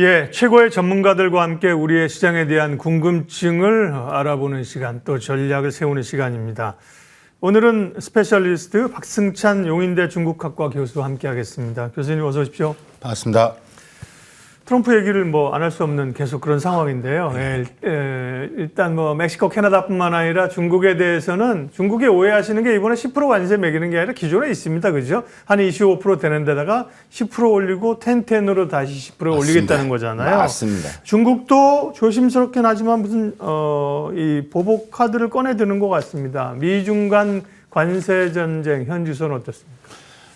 예, 최고의 전문가들과 함께 우리의 시장에 대한 궁금증을 알아보는 시간, 또 전략을 세우는 시간입니다. 오늘은 스페셜리스트 박승찬 용인대 중국학과 교수와 함께 하겠습니다. 교수님 어서 오십시오. 반갑습니다. 트럼프 얘기를 안 할 수 없는 계속 그런 상황인데요. 일단 멕시코, 캐나다뿐만 아니라 중국에 대해서는 중국이 오해하시는 게 이번에 10% 관세 매기는 게 아니라 기존에 있습니다. 그죠? 한 25% 되는 데다가 10% 올리고 10으로 다시 10% 올리겠다는 거잖아요. 맞습니다. 중국도 조심스럽긴 하지만 무슨 이 보복 카드를 꺼내 드는 것 같습니다. 미중 간 관세 전쟁 현지선 어떻습니까?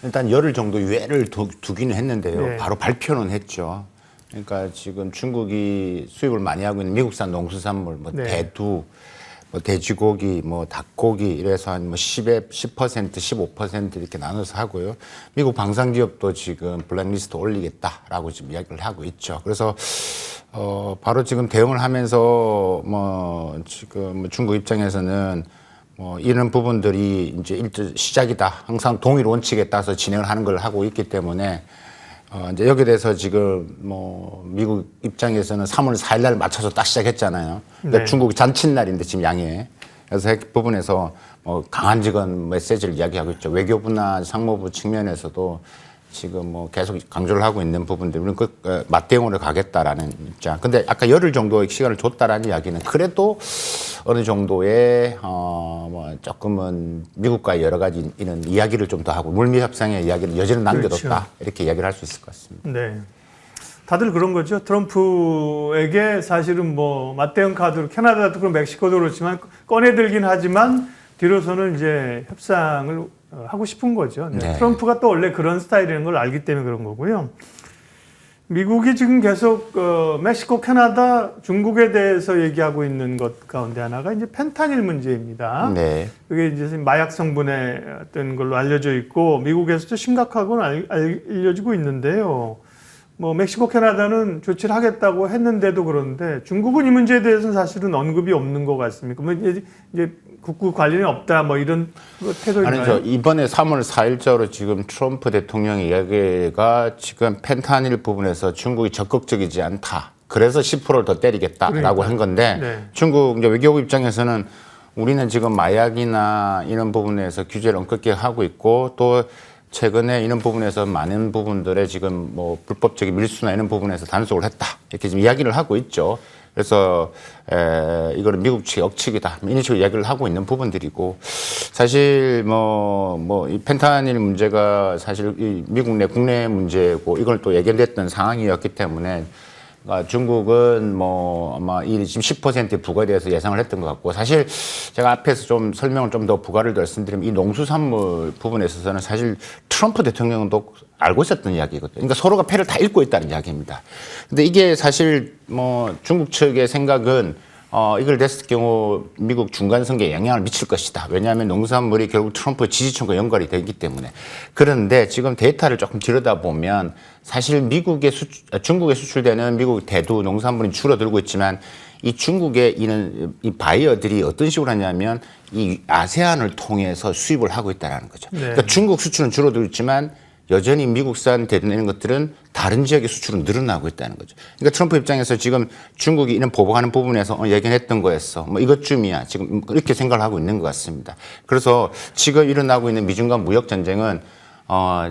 일단 열흘 정도 유예를 두기는 했는데요. 네. 바로 발표는 했죠. 그러니까 지금 중국이 수입을 많이 하고 있는 미국산 농수산물, 네. 대두, 돼지고기, 닭고기 이래서 한 10% 15% 이렇게 나눠서 하고요. 미국 방산기업도 지금 블랙리스트 올리겠다라고 지금 이야기를 하고 있죠. 그래서 바로 지금 대응을 하면서 지금 중국 입장에서는 이런 부분들이 이제 시작이다. 항상 동일 원칙에 따라서 진행을 하는 걸 하고 있기 때문에 이제 여기에 대해서 지금 미국 입장에서는 3월 4일 날 맞춰서 딱 시작했잖아요. 그러니까 네. 중국 잔칫날인데 지금 양해. 그래서 그 부분에서 강한 지건 메시지를 이야기하고 있죠. 외교부나 상무부 측면에서도 지금 계속 강조를 하고 있는 부분들, 우리는 맞대응으로 가겠다라는 입장. 근데 아까 열흘 정도의 시간을 줬다라는 이야기는 그래도 어느 정도의 조금은 미국과의 여러 가지 이런 이야기를 좀 더 하고 물밑 협상의 이야기를 여지는 남겨뒀다. 그렇죠. 이렇게 이야기를 할 수 있을 것 같습니다. 네. 다들 그런 거죠. 트럼프에게 사실은 맞대응 카드로 캐나다도 그렇고 멕시코도 그렇지만 꺼내들긴 하지만 뒤로서는 이제 협상을 하고 싶은 거죠. 네. 네. 트럼프가 또 원래 그런 스타일이라는 걸 알기 때문에 그런 거고요. 미국이 지금 계속 멕시코, 캐나다, 중국에 대해서 얘기하고 있는 것 가운데 하나가 이제 펜타닐 문제입니다. 네. 그게 이제 마약 성분의 어떤 걸로 알려져 있고 미국에서도 심각하고 알려지고 있는데요. 멕시코, 캐나다는 조치를 하겠다고 했는데도 그런데 중국은 이 문제에 대해서는 사실은 언급이 없는 것 같습니까? 이제 국구 관련이 없다 이런 태도인가요? 아니죠. 이번에 3월 4일자로 지금 트럼프 대통령의 이야기가 지금 펜타닐 부분에서 중국이 적극적이지 않다. 그래서 10%를 더 때리겠다라고 한 건데 네. 중국 이제 외교부 입장에서는 우리는 지금 마약이나 이런 부분에서 규제를 엄격하게 하고 있고 또 최근에 이런 부분에서 많은 부분들의 지금 불법적인 밀수나 이런 부분에서 단속을 했다. 이렇게 지금 이야기를 하고 있죠. 그래서 이거는 미국 측의 억측이다. 이런 식으로 이야기를 하고 있는 부분들이고 사실 이 펜타닐 문제가 사실 이 미국 내 국내 문제고 이걸 또 예견됐던 상황이었기 때문에 중국은 아마 이 지금 10%의 부과에 대해서 예상을 했던 것 같고 사실 제가 앞에서 좀 설명을 좀 더 부과를 말씀드리면 이 농수산물 부분에 있어서는 사실 트럼프 대통령도 알고 있었던 이야기거든요. 그러니까 서로가 패를 다 읽고 있다는 이야기입니다. 근데 이게 사실 중국 측의 생각은 이걸 됐을 경우 미국 중간 선거에 영향을 미칠 것이다. 왜냐하면 농산물이 결국 트럼프 지지층과 연관이 되기 때문에. 그런데 지금 데이터를 조금 들여다보면 사실 중국에 수출되는 미국 대두 농산물이 줄어들고 있지만 이 중국의 이 바이어들이 어떤 식으로 하냐면 이 아세안을 통해서 수입을 하고 있다는 거죠. 네. 그러니까 중국 수출은 줄어들고 있지만 여전히 미국산 대두내는 것들은 다른 지역의 수출은 늘어나고 있다는 거죠. 그러니까 트럼프 입장에서 지금 중국이 이런 보복하는 부분에서 얘기했던 거였어. 이것쯤이야. 지금 이렇게 생각을 하고 있는 것 같습니다. 그래서 지금 일어나고 있는 미중 간 무역 전쟁은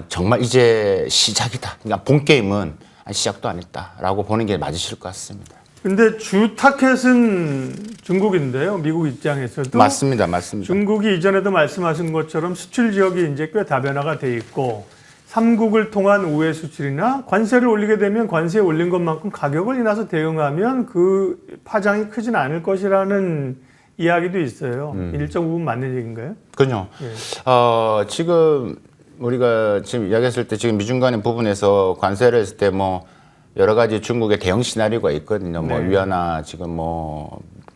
정말 이제 시작이다. 그러니까 본 게임은 시작도 안 했다라고 보는 게 맞으실 것 같습니다. 근데 주 타켓은 중국인데요. 미국 입장에서도 맞습니다. 중국이 이전에도 말씀하신 것처럼 수출 지역이 이제 꽤 다변화가 돼 있고 삼국을 통한 우회 수출이나 관세를 올리게 되면 관세에 올린 것만큼 가격을 인하서 대응하면 그 파장이 크진 않을 것이라는 이야기도 있어요. 일정 부분 맞는 얘기인가요? 그렇죠. 예. 지금 우리가 지금 이야기했을 때 지금 미중 간의 부분에서 관세를 했을 때 여러 가지 중국의 대응 시나리오가 있거든요. 네. 위안화 지금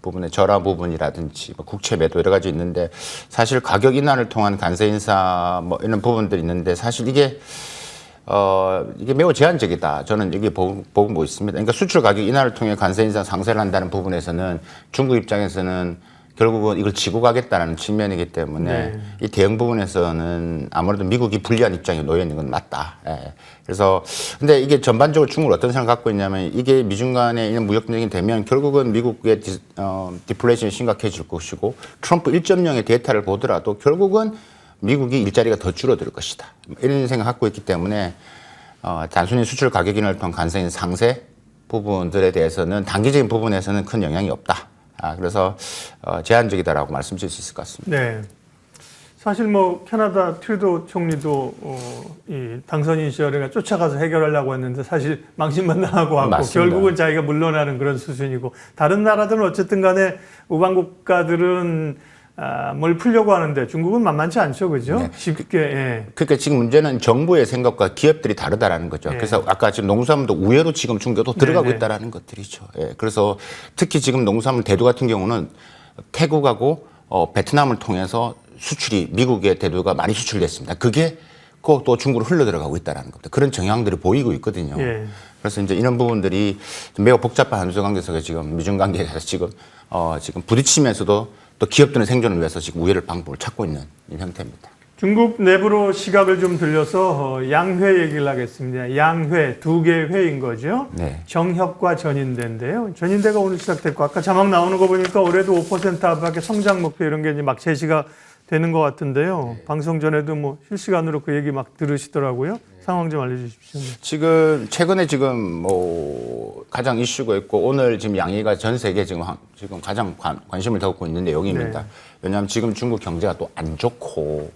부분의 절하 부분이라든지 국채 매도 여러 가지 있는데 사실 가격 인하를 통한 관세 인사 이런 부분들이 있는데 사실 이게 매우 제한적이다. 저는 이게 보고 있습니다. 그러니까 수출 가격 인하를 통해 관세 인사 상세를 한다는 부분에서는 중국 입장에서는 결국은 이걸 지고 가겠다는 측면이기 때문에 네. 이 대응 부분에서는 아무래도 미국이 불리한 입장에 놓여 있는 건 맞다. 예. 그래서 근데 이게 전반적으로 중국은 어떤 생각을 갖고 있냐면 이게 미중 간의 이런 무역 전쟁이 되면 결국은 미국의 디플레이션이 심각해질 것이고 트럼프 1.0의 데이터를 보더라도 결국은 미국이 일자리가 더 줄어들 것이다. 이런 생각을 갖고 있기 때문에 단순히 수출 가격 인하를 통한 간세인 상세 부분들에 대해서는 단기적인 부분에서는 큰 영향이 없다. 그래서 제한적이다라고 말씀드릴 수 있을 것 같습니다. 네. 사실 뭐 캐나다 트루도 총리도 이 당선인 시절에 쫓아가서 해결하려고 했는데 사실 망신만 당하고 왔고 맞습니다. 결국은 자기가 물러나는 그런 수준이고 다른 나라들은 어쨌든 간에 우방 국가들은 뭘 풀려고 하는데 중국은 만만치 않죠, 그죠? 네. 쉽게. 예. 그러니까 지금 문제는 정부의 생각과 기업들이 다르다라는 거죠. 네. 그래서 아까 지금 농수산물도 우회로 지금 중국도 들어가고 네, 네. 있다라는 것들이죠. 예. 그래서 특히 지금 농수산물 대두 같은 경우는 태국하고 베트남을 통해서 수출이 미국의 대두가 많이 수출됐습니다. 그게 또 중국으로 흘러 들어가고 있다라는 것들 그런 정황들이 보이고 있거든요. 예. 그래서 이제 이런 부분들이 매우 복잡한 한중 관계 속에 지금 미중 관계에서 지금 부딪히면서도 또 기업들의 생존을 위해서 지금 우회를 방법을 찾고 있는 이 형태입니다. 중국 내부로 시각을 좀 들려서 양회 얘기를 하겠습니다. 양회, 두 개의 회인 거죠. 네. 정협과 전인대인데요. 전인대가 오늘 시작됐고 아까 자막 나오는 거 보니까 올해도 5% 안팎의 성장 목표 이런 게 이제 막 제시가 되는 것 같은데요. 방송 전에도 뭐 실시간으로 그 얘기 막 들으시더라고요. 상황 좀 알려주십시오. 지금 최근에 지금 뭐 가장 이슈가 있고 오늘 지금 양회가 전 세계 지금 가장 관심을 갖고 있는 내용입니다. 네. 왜냐하면 지금 중국 경제가 또 안 좋고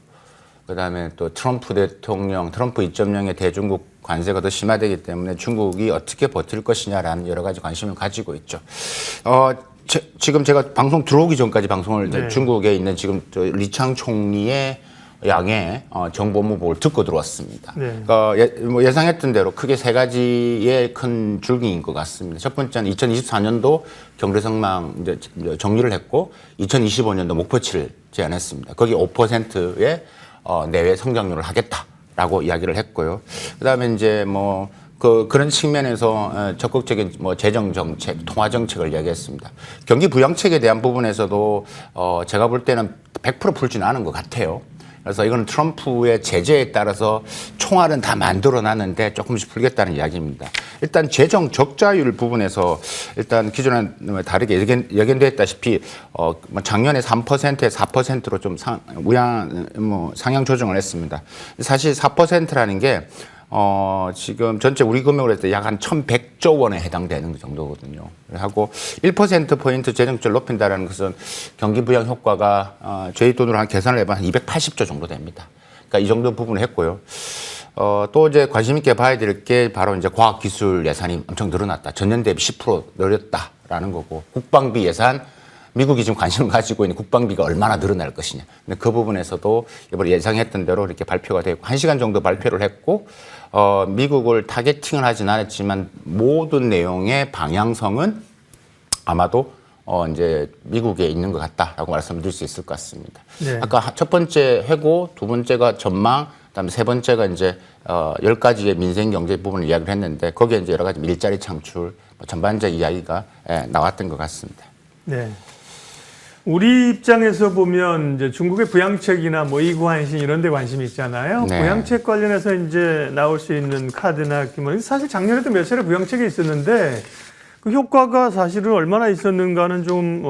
그다음에 또 트럼프 대통령 트럼프 2.0의 대중국 관세가 더 심화되기 때문에 중국이 어떻게 버틸 것이냐라는 여러 가지 관심을 가지고 있죠. 지금 제가 방송 들어오기 전까지 방송을 네. 중국에 있는 지금 리창 총리의 양해 정보무복을 듣고 들어왔습니다. 네. 그러니까 예상했던 대로 크게 세 가지의 큰 줄기인 것 같습니다. 첫 번째는 2024년도 경제성망 이제 정리를 했고 2025년도 목표치를 제안했습니다. 거기 5%의 내외 성장률을 하겠다라고 이야기를 했고요. 그다음에 이제 그런 측면에서 적극적인 재정 정책, 통화 정책을 이야기했습니다. 경기 부양책에 대한 부분에서도 제가 볼 때는 100% 풀지는 않은 것 같아요. 그래서 이거는 트럼프의 제재에 따라서 총알은 다 만들어놨는데 조금씩 풀겠다는 이야기입니다. 일단 재정 적자율 부분에서 일단 기존에 다르게 예견됐다시피 작년에 3%에 4%로 좀 상향 조정을 했습니다. 사실 4%라는 게 지금 전체 우리 금액으로 했을 때 약 한 1,100조 원에 해당되는 정도거든요. 하고 1%포인트 재정적을 높인다는 것은 경기 부양 효과가 저희 돈으로 한 계산을 해보면 한 280조 정도 됩니다. 그러니까 이 정도 부분을 했고요. 또 이제 관심 있게 봐야 될 게 바로 이제 과학기술 예산이 엄청 늘어났다. 전년 대비 10% 늘었다라는 거고 국방비 예산 미국이 지금 관심을 가지고 있는 국방비가 얼마나 늘어날 것이냐. 근데 그 부분에서도 이번에 예상했던 대로 이렇게 발표가 되고 1시간 정도 발표를 했고 미국을 타겟팅을 하진 않았지만 모든 내용의 방향성은 아마도 이제 미국에 있는 것 같다라고 말씀드릴 수 있을 것 같습니다. 네. 아까 첫 번째 회고, 두 번째가 전망, 그다음에 세 번째가 이제 10가지의 민생 경제 부분을 이야기를 했는데 거기에 이제 여러 가지 일자리 창출, 전반적 이야기가 나왔던 것 같습니다. 네. 우리 입장에서 보면 이제 중국의 부양책이나 뭐 이구한신 이런 데 관심이 있잖아요. 네. 부양책 관련해서 이제 나올 수 있는 카드나 사실 작년에도 몇 차례 부양책이 있었는데 그 효과가 사실은 얼마나 있었는가는 좀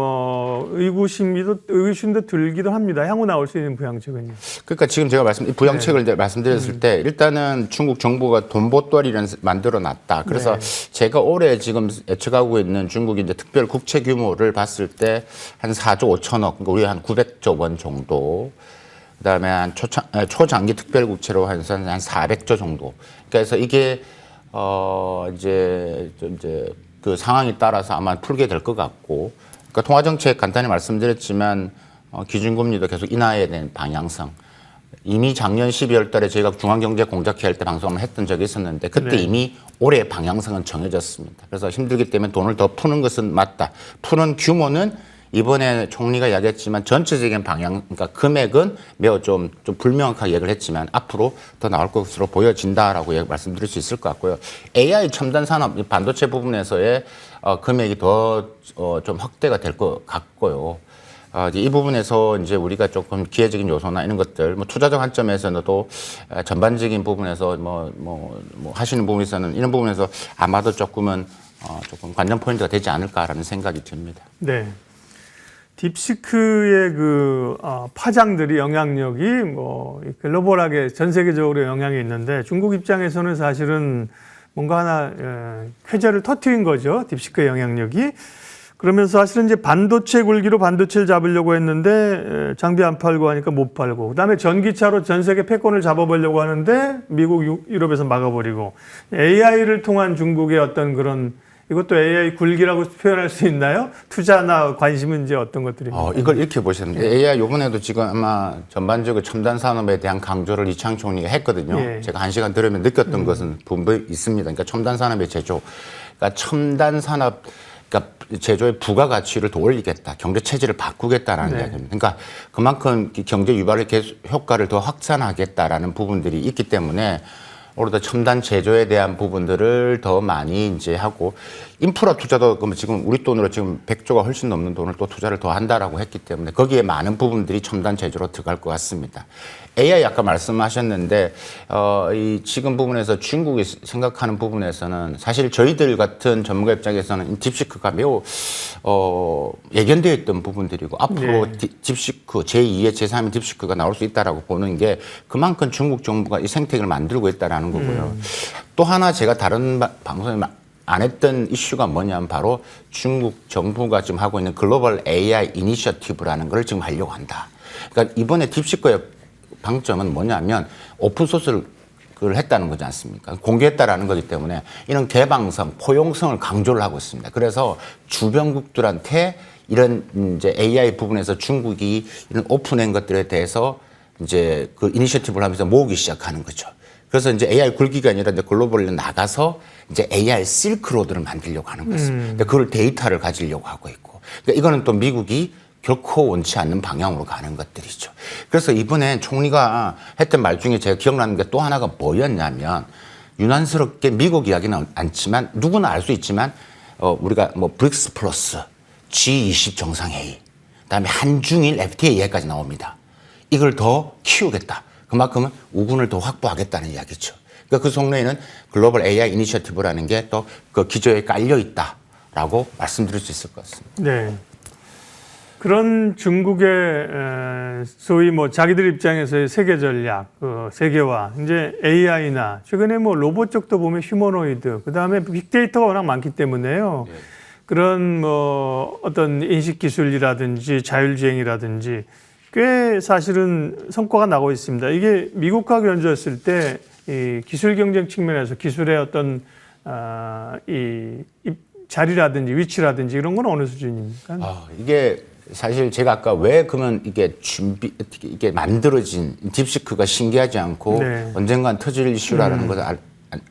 의구심도 들기도 합니다. 향후 나올 수 있는 부양책은요. 그러니까 지금 제가 부양책을 이제 말씀드렸을 때 일단은 중국 정부가 돈보따리를 만들어 놨다. 그래서 제가 올해 지금 예측하고 있는 중국의 이제 특별 국채 규모를 봤을 때 한 4조 5천억, 그러니까 우리 한 900조 원 정도. 그다음에 한 초장기 특별 국채로 한 400조 정도. 그래서 이게 이제 그 상황에 따라서 아마 풀게 될 것 같고, 그러니까 통화정책 간단히 말씀드렸지만 기준금리도 계속 인하해야 되는 방향성. 이미 작년 12월 달에 저희가 중앙경제공작회 할 때 방송을 했던 적이 있었는데 그때 이미 올해 방향성은 정해졌습니다. 그래서 힘들기 때문에 돈을 더 푸는 것은 맞다. 푸는 규모는 이번에 총리가 이야기했지만 전체적인 방향, 그러니까 금액은 매우 좀 불명확하게 얘기를 했지만 앞으로 더 나올 것으로 보여진다라고 말씀드릴 수 있을 것 같고요. AI 첨단 산업, 반도체 부분에서의 금액이 더 좀 확대가 될 것 같고요. 이제 이 부분에서 이제 우리가 조금 기회적인 요소나 이런 것들, 뭐 투자적 관점에서는 또 전반적인 부분에서 뭐 하시는 부분에서는 이런 부분에서 아마도 조금 관전 포인트가 되지 않을까라는 생각이 듭니다. 네. 딥시크의 그 파장들이 영향력이 뭐 글로벌하게 전 세계적으로 영향이 있는데 중국 입장에서는 사실은 뭔가 하나 쾌재를 터트린 거죠. 딥시크의 영향력이. 그러면서 사실은 이제 반도체 굴기로 반도체를 잡으려고 했는데 장비 안 팔고 하니까 못 팔고 그다음에 전기차로 전 세계 패권을 잡아보려고 하는데 미국, 유럽에서 막아버리고 AI를 통한 중국의 어떤 그런 이것도 AI 굴기라고 표현할 수 있나요? 투자나 관심은 이제 어떤 것들입니까? 이걸 이렇게 보시면 AI 요번에도 지금 아마 전반적으로 첨단 산업에 대한 강조를 이창 총리가 했거든요. 예. 제가 한 시간 들으면 느꼈던 것은 분명히 있습니다. 그러니까 첨단 산업의 제조, 그러니까 첨단 산업 그러니까 제조의 부가가치를 더 올리겠다, 경제 체질을 바꾸겠다라는 이야기입니다. 그러니까 그만큼 경제 유발의 효과를 더 확산하겠다라는 부분들이 있기 때문에 오히려 첨단 제조에 대한 부분들을 더 많이 이제 하고 인프라 투자도 지금 우리 돈으로 지금 100조가 훨씬 넘는 돈을 또 투자를 더 한다라고 했기 때문에 거기에 많은 부분들이 첨단 제조로 들어갈 것 같습니다. AI 아까 말씀하셨는데 이 지금 부분에서 중국이 생각하는 부분에서는 사실 저희들 같은 전문가 입장에서는 딥시크가 매우 예견되어 있던 부분들이고 앞으로 딥시크 제2의 제3의 딥시크가 나올 수 있다라고 보는 게 그만큼 중국 정부가 이 생태계를 만들고 있다라는 거고요. 또 하나 제가 다른 방송에 안 했던 이슈가 뭐냐면 바로 중국 정부가 지금 하고 있는 글로벌 AI 이니셔티브라는 걸 지금 하려고 한다. 그러니까 이번에 딥시크의 방점은 뭐냐면 오픈소스를 했다는 거지 않습니까? 공개했다라는 거기 때문에 이런 개방성, 포용성을 강조를 하고 있습니다. 그래서 주변국들한테 이런 이제 AI 부분에서 중국이 이런 오픈한 것들에 대해서 이제 그 이니셔티브를 하면서 모으기 시작하는 거죠. 그래서 이제 AI 굴기가 아니라 이제 글로벌로 나가서 이제 AI 실크로드를 만들려고 하는 것입니다. 근데 그걸 데이터를 가지려고 하고 있고. 그러니까 이거는 또 미국이 결코 원치 않는 방향으로 가는 것들이죠. 그래서 이번에 총리가 했던 말 중에 제가 기억나는 게 또 하나가 뭐였냐면 유난스럽게 미국 이야기는 않지만 누구나 알 수 있지만 우리가 뭐 브릭스 플러스, G20 정상회의, 그다음에 한중일 FTA 얘기까지 나옵니다. 이걸 더 키우겠다. 그만큼은 우군을 더 확보하겠다는 이야기죠. 그러니까 그 속내에는 글로벌 AI 이니셔티브라는 게 또 그 기조에 깔려 있다라고 말씀드릴 수 있을 것 같습니다. 네. 그런 중국의 소위 뭐 자기들 입장에서의 세계 전략, 세계화, 이제 AI나 최근에 뭐 로봇 쪽도 보면 휴머노이드, 그 다음에 빅데이터가 워낙 많기 때문에요. 그런 뭐 어떤 인식 기술이라든지 자율주행이라든지 꽤 사실은 성과가 나고 있습니다. 이게 미국과 견주었을 때 이 기술 경쟁 측면에서 기술의 어떤 이 자리라든지 위치라든지 이런 건 어느 수준입니까? 이게 사실 제가 아까 왜 그러면 이게 만들어진 딥시크가 신기하지 않고 언젠간 터질 이슈라는 것을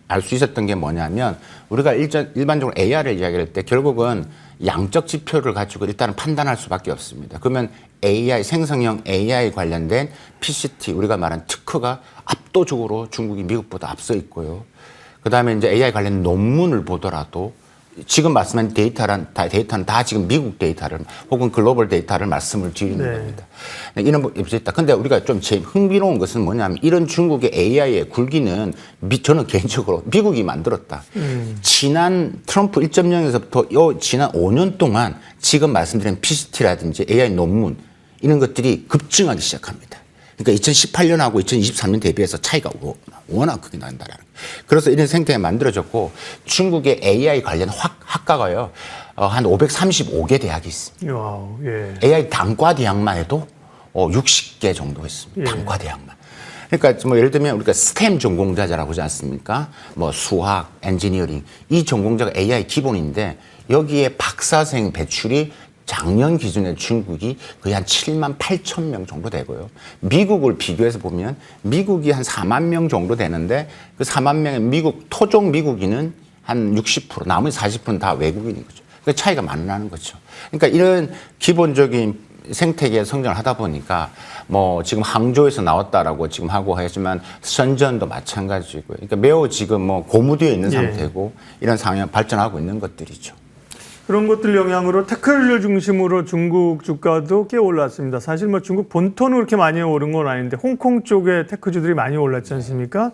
알 수 있었던 게 뭐냐면 우리가 일반적으로 AI를 이야기할 때 결국은 양적 지표를 가지고 일단은 판단할 수밖에 없습니다. 그러면 AI, 생성형 AI 관련된 PCT, 우리가 말한 특허가 압도적으로 중국이 미국보다 앞서 있고요. 그 다음에 이제 AI 관련 논문을 보더라도 지금 말씀한 데이터는 다 지금 미국 데이터를 혹은 글로벌 데이터를 말씀을 드리는 겁니다. 이런 부분이 있다. 근데 우리가 좀 제일 흥미로운 것은 뭐냐면 이런 중국의 AI의 굴기는 저는 개인적으로 미국이 만들었다. 지난 트럼프 1.0에서부터 지난 5년 동안 지금 말씀드린 PCT라든지 AI 논문 이런 것들이 급증하기 시작합니다. 그러니까 2018년하고 2023년 대비해서 차이가 워낙 크게 난다라는 거예요. 그래서 이런 생태가 만들어졌고 중국의 AI 관련 학과가요. 한 535개 대학이 있습니다. 와우, 예. AI 단과 대학만 해도 60개 정도 있습니다. 단과 대학만. 그러니까 뭐 예를 들면 우리가 스템 전공자라고 하지 않습니까? 뭐 수학, 엔지니어링 이 전공자가 AI 기본인데 여기에 박사생 배출이 작년 기준에 중국이 거의 한 7만 8천 명 정도 되고요. 미국을 비교해서 보면 미국이 한 4만 명 정도 되는데 그 4만 명의 미국 토종 미국인은 한 60%, 나머지 40%는 다 외국인인 거죠. 그 차이가 많이 나는 거죠. 그러니까 이런 기본적인 생태계 성장을 하다 보니까 뭐 지금 항저우에서 나왔다라고 지금 하고 하지만 선전도 마찬가지고요. 그러니까 매우 지금 뭐 고무되어 있는 상태고 이런 상황 발전하고 있는 것들이죠. 그런 것들 영향으로 테크를 중심으로 중국 주가도 꽤 올랐습니다. 사실 뭐 중국 본토는 그렇게 많이 오른 건 아닌데 홍콩 쪽에 테크주들이 많이 올랐지 않습니까?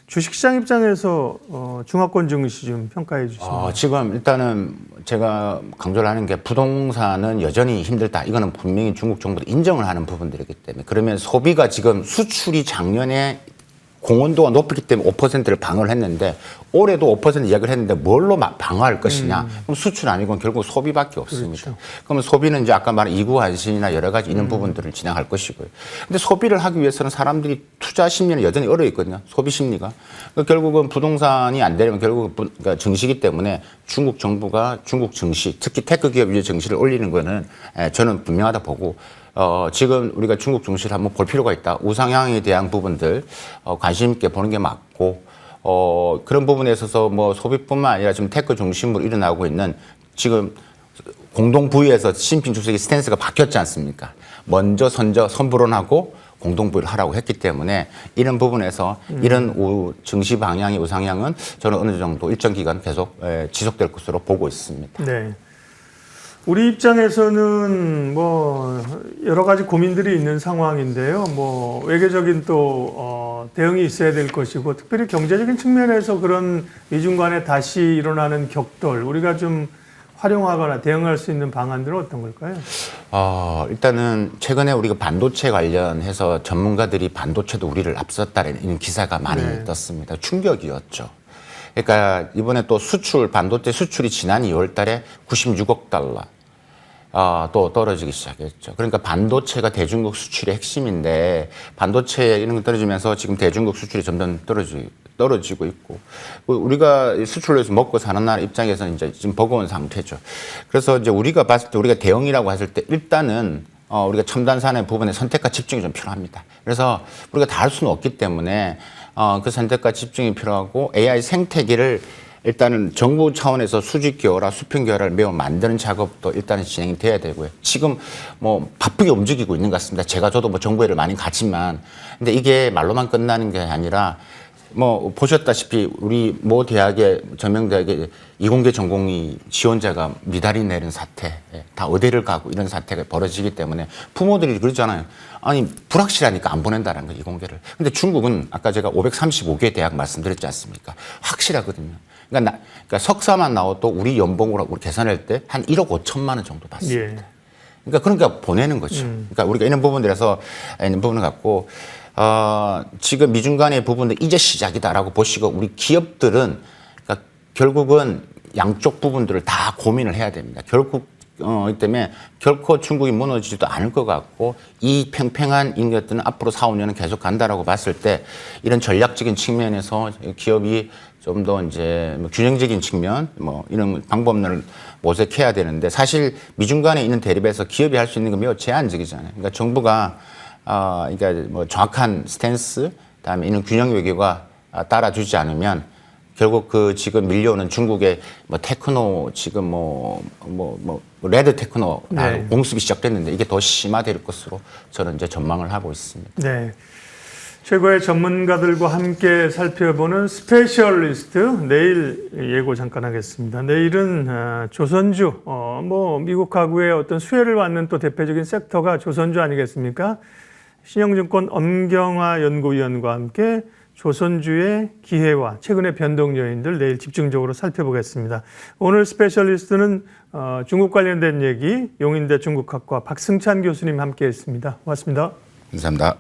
주식시장 입장에서 중화권 증시 좀 평가해 주시면. 지금 일단은 제가 강조를 하는 게 부동산은 여전히 힘들다. 이거는 분명히 중국 정부도 인정을 하는 부분들이기 때문에 그러면 소비가 지금 수출이 작년에 공헌도가 높기 때문에 5%를 방어를 했는데 올해도 5% 이야기를 했는데 뭘로 방어할 것이냐. 그럼 수출 아니고 결국 소비밖에 없습니다. 그렇죠. 그러면 소비는 이제 아까 말한 이구환신이나 여러 가지 이런 부분들을 진행할 것이고요. 근데 소비를 하기 위해서는 사람들이 투자 심리는 여전히 얼어 있거든요. 소비 심리가. 그러니까 결국은 부동산이 안 되려면 결국은 그러니까 증시이기 때문에 중국 정부가 중국 증시, 특히 테크 기업 위의 증시를 올리는 거는 저는 분명하다 보고 지금 우리가 중국 증시를 한번 볼 필요가 있다. 우상향에 대한 부분들 관심 있게 보는 게 맞고 그런 부분에 있어서 뭐 소비뿐만 아니라 지금 테크 중심으로 일어나고 있는 지금 공동 부위에서 시진핑 주석의 스탠스가 바뀌었지 않습니까? 먼저 선불원하고 공동 부위를 하라고 했기 때문에 이런 부분에서 이런 증시 방향의 우상향은 저는 어느 정도 일정 기간 계속 지속될 것으로 보고 있습니다. 네. 우리 입장에서는 뭐 여러 가지 고민들이 있는 상황인데요. 뭐 외교적인 또 대응이 있어야 될 것이고 특별히 경제적인 측면에서 그런 미중 간에 다시 일어나는 격돌 우리가 좀 활용하거나 대응할 수 있는 방안들은 어떤 걸까요? 일단은 최근에 우리가 반도체 관련해서 전문가들이 반도체도 우리를 앞섰다는 기사가 많이 떴습니다. 충격이었죠. 그러니까 이번에 또 반도체 수출이 지난 2월 달에 96억 달러 또 떨어지기 시작했죠. 그러니까 반도체가 대중국 수출의 핵심인데 반도체 이런 거 떨어지면서 지금 대중국 수출이 점점 떨어지고 있고 우리가 수출로 해서 먹고 사는 나라 입장에서는 이제 지금 버거운 상태죠. 그래서 이제 우리가 봤을 때 우리가 대응이라고 했을 때 일단은 우리가 첨단 산업 부분에 선택과 집중이 좀 필요합니다. 그래서 우리가 다 할 수는 없기 때문에 그 선택과 집중이 필요하고 AI 생태계를 일단은 정부 차원에서 수직 기어라, 수평 기어라를 매우 만드는 작업도 일단은 진행이 돼야 되고요. 지금 뭐 바쁘게 움직이고 있는 것 같습니다. 저도 뭐 정부 일을 많이 가지만, 근데 이게 말로만 끝나는 게 아니라 뭐 보셨다시피 우리 모 대학의 전명대학의 이공계 전공의 지원자가 미달이 내린 사태, 다 의대를 가고 이런 사태가 벌어지기 때문에 부모들이 그러잖아요. 아니 불확실하니까 안 보낸다는 거예요, 이공계를. 근데 중국은 아까 제가 535개 대학 말씀드렸지 않습니까? 확실하거든요. 그러니까 석사만 나와도 우리 연봉으로 우리 계산할 때 한 1억 5천만 원 정도 받습니다. 그러니까 보내는 거죠. 그러니까 우리가 이런 부분들에서 있는 부분을 갖고 지금 미중 간의 부분은 이제 시작이다라고 보시고 우리 기업들은 그러니까 결국은 양쪽 부분들을 다 고민을 해야 됩니다. 이 때문에 결코 중국이 무너지지도 않을 것 같고 이 팽팽한 인것들은 앞으로 4, 5년은 계속 간다라고 봤을 때 이런 전략적인 측면에서 기업이 좀 더 이제 균형적인 측면 뭐 이런 방법론을 모색해야 되는데 사실 미중 간에 있는 대립에서 기업이 할 수 있는 건 매우 제한적이잖아요. 그러니까 정부가 그러니까 뭐 정확한 스탠스, 그다음에 이런 균형 외교가 따라주지 않으면 결국 그 지금 밀려오는 중국의 뭐 테크노 지금 뭐 레드 테크노 공습이 시작됐는데 이게 더 심화될 것으로 저는 이제 전망을 하고 있습니다. 네. 최고의 전문가들과 함께 살펴보는 스페셜리스트 내일 예고 잠깐 하겠습니다. 내일은 조선주 뭐 미국하고의 어떤 수혜를 받는 또 대표적인 섹터가 조선주 아니겠습니까? 신영증권 엄경화 연구위원과 함께 조선주의 기회와 최근의 변동 요인들 내일 집중적으로 살펴보겠습니다. 오늘 스페셜리스트는 중국 관련된 얘기 용인대 중국학과 박승찬 교수님 함께했습니다. 고맙습니다. 감사합니다.